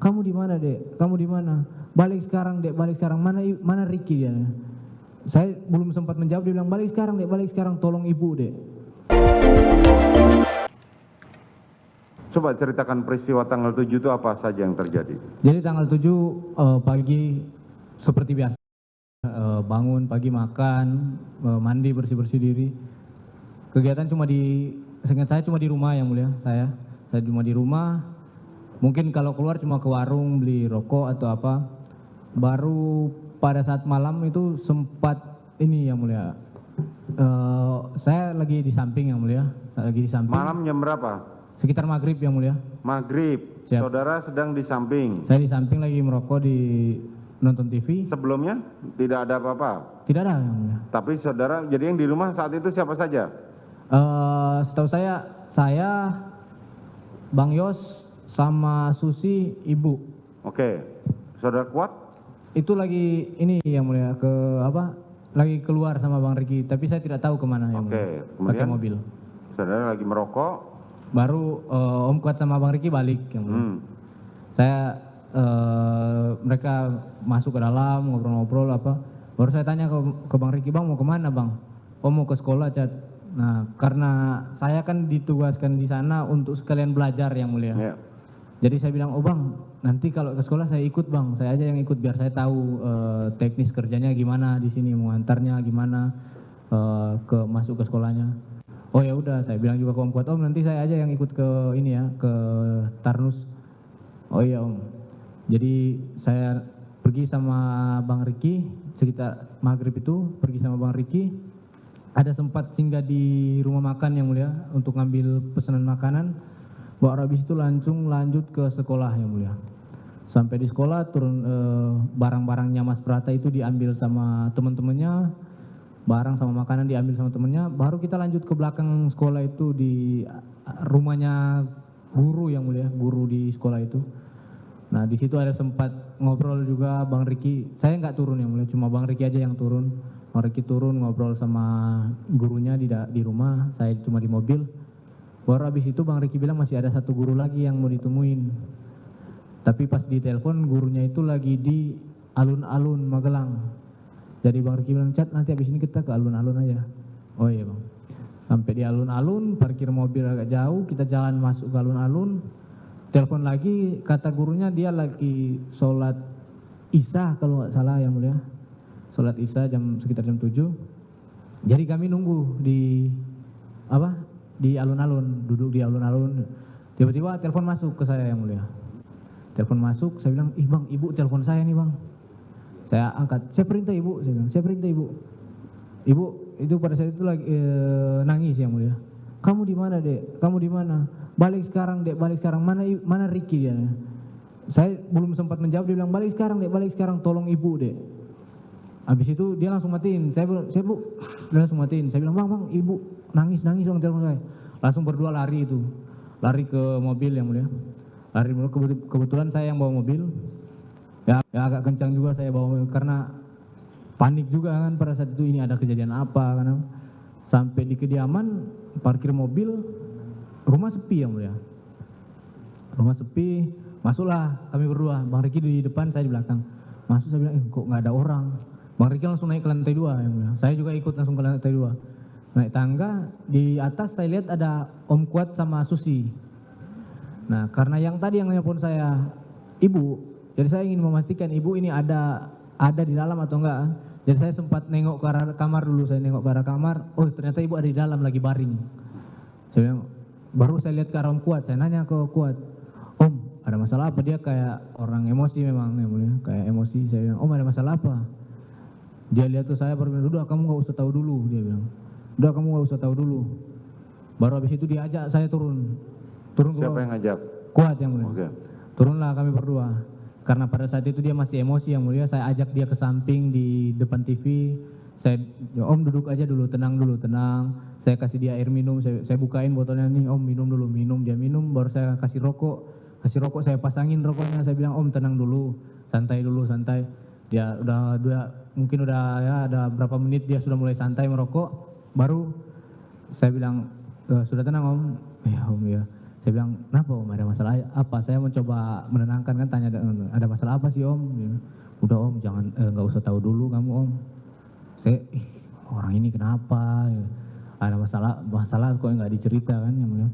kamu di mana dek, kamu di mana, balik sekarang dek, balik sekarang, mana Ricky dia. Saya belum sempat menjawab, dia bilang balik sekarang dek, balik sekarang, tolong ibu dek. Coba ceritakan peristiwa tanggal 7 itu apa saja yang terjadi. Jadi tanggal 7 pagi seperti biasa, bangun pagi, makan, mandi, bersih-bersih diri. Kegiatan seingat saya cuma di rumah yang mulia, saya cuma di rumah. Mungkin kalau keluar cuma ke warung beli rokok atau apa. Baru pada saat malam itu sempat ini yang mulia, saya lagi di samping yang mulia, saya lagi di samping. Malam jam berapa? Sekitar maghrib yang mulia. Maghrib. Siap. Saudara sedang di samping. Saya di samping lagi merokok di nonton TV. Sebelumnya tidak ada apa-apa. Tidak ada yang mulia. Tapi saudara, jadi yang di rumah saat itu siapa saja? Setahu saya, Bang Yos sama Susi, ibu. Oke. Saudara Kuat? Itu lagi ini yang mulia lagi keluar sama Bang Riki, tapi saya tidak tahu kemana yang mulia. Kemudian pakai mobil. Saudara lagi merokok. Baru Om Kuat sama Bang Riki balik yang mulia. Saya mereka masuk ke dalam ngobrol-ngobrol apa. Baru saya tanya ke Bang Riki, Bang mau kemana Bang? Oh mau ke sekolah Cat. Nah karena saya kan ditugaskan di sana untuk sekalian belajar yang mulia. Ya. Jadi saya bilang, oh Bang nanti kalau ke sekolah saya ikut Bang, saya aja yang ikut biar saya tahu teknis kerjanya gimana di sini, mau antarnya gimana masuk ke sekolahnya. Oh ya udah, saya bilang juga ke Om Kuat, Om nanti saya aja yang ikut ke ini ya, ke Tarnus. Oh iya Om. Jadi saya pergi sama Bang Riki sekitar maghrib itu, pergi sama Bang Riki. Ada sempat singgah di rumah makan yang mulia untuk ngambil pesanan makanan. Baru habis itu langsung lanjut ke sekolah yang mulia. Sampai di sekolah turun, barang-barangnya Mas Prata itu diambil sama teman-temannya. Barang sama makanan diambil sama temennya, baru kita lanjut ke belakang sekolah itu di rumahnya guru yang mulia, guru di sekolah itu. Nah di situ ada sempat ngobrol juga Bang Riki, saya nggak turun yang mulia, cuma Bang Riki aja yang turun. Bang Riki turun ngobrol sama gurunya di rumah, saya cuma di mobil. Baru habis itu Bang Riki bilang masih ada satu guru lagi yang mau ditemuin. Tapi pas di telepon gurunya itu lagi di alun-alun Magelang. Jadi Bang Riki bilang, Cat nanti habis ini kita ke alun-alun aja. Oh iya Bang. Sampai di alun-alun, parkir mobil agak jauh, kita jalan masuk ke alun-alun. Telepon lagi, kata gurunya dia lagi sholat Isya kalau nggak salah yang mulia. Sholat Isya sekitar jam 7. Jadi kami nunggu di alun-alun, duduk di alun-alun. Tiba-tiba telepon masuk ke saya yang mulia. Telepon masuk, saya bilang, ih Bang, ibu telepon saya nih Bang. Saya angkat, saya perintah ibu, saya bilang, saya perintah ibu. Ibu itu pada saat itu lagi nangis yang mulia. Kamu di mana dek? Kamu di mana? Balik sekarang dek, balik sekarang. Mana Ricky dia? Saya belum sempat menjawab, dia bilang balik sekarang dek, balik sekarang, tolong ibu dek. Habis itu dia langsung matiin. Saya bu, dia langsung matiin. Saya bilang bang, ibu nangis bang telepon saya. Langsung berdua lari itu, lari ke mobil yang mulia. Lari kebetulan saya yang bawa mobil. Ya agak kencang juga saya bawa karena panik juga kan pada saat itu, ini ada kejadian apa karena sampai di kediaman parkir mobil, rumah sepi yang mulia. Rumah sepi, masuklah kami berdua, Bang Riki di depan, saya di belakang. Masuk, saya bilang kok nggak ada orang. Bang Riki langsung naik ke lantai 2 yang mulia. Saya juga ikut langsung ke lantai 2. Naik tangga, di atas saya lihat ada Om Kuat sama Susi. Nah karena yang tadi yang nelpon saya ibu, jadi saya ingin memastikan ibu ini ada di dalam atau enggak. Jadi saya sempat nengok ke arah kamar dulu, saya nengok ke arah kamar, oh ternyata ibu ada di dalam lagi baring. Saya bilang, baru saya lihat ke arah Om Kuat, saya nanya ke Kuat, Om ada masalah apa? Dia kayak orang emosi memang, ya mulia, kayak emosi. Saya bilang, Om ada masalah apa? Dia lihat ke saya baru bilang, udah kamu nggak usah tahu dulu, dia bilang. Udah kamu nggak usah tahu dulu. Baru habis itu dia ajak saya turun. Siapa yang ngajak? Kuat yang mulia. Oke. Turunlah kami berdua. Karena pada saat itu dia masih emosi yang mulia, saya ajak dia ke samping di depan TV. Saya, Om duduk aja dulu, tenang. Saya kasih dia air minum, saya bukain botolnya nih, Om minum dulu, dia minum, baru saya kasih rokok saya pasangin rokoknya, saya bilang Om tenang dulu, santai. Dia mungkin udah ya ada berapa menit dia sudah mulai santai merokok, baru saya bilang sudah tenang Om. Ya Om ya. Saya bilang, kenapa om, ada masalah apa? Saya mencoba menenangkan kan, tanya ada masalah apa sih om? Dia bilang, udah om, jangan nggak usah tahu dulu kamu om. Saya, orang ini kenapa? Ada masalah kok nggak dicerita kan? Yang mulia.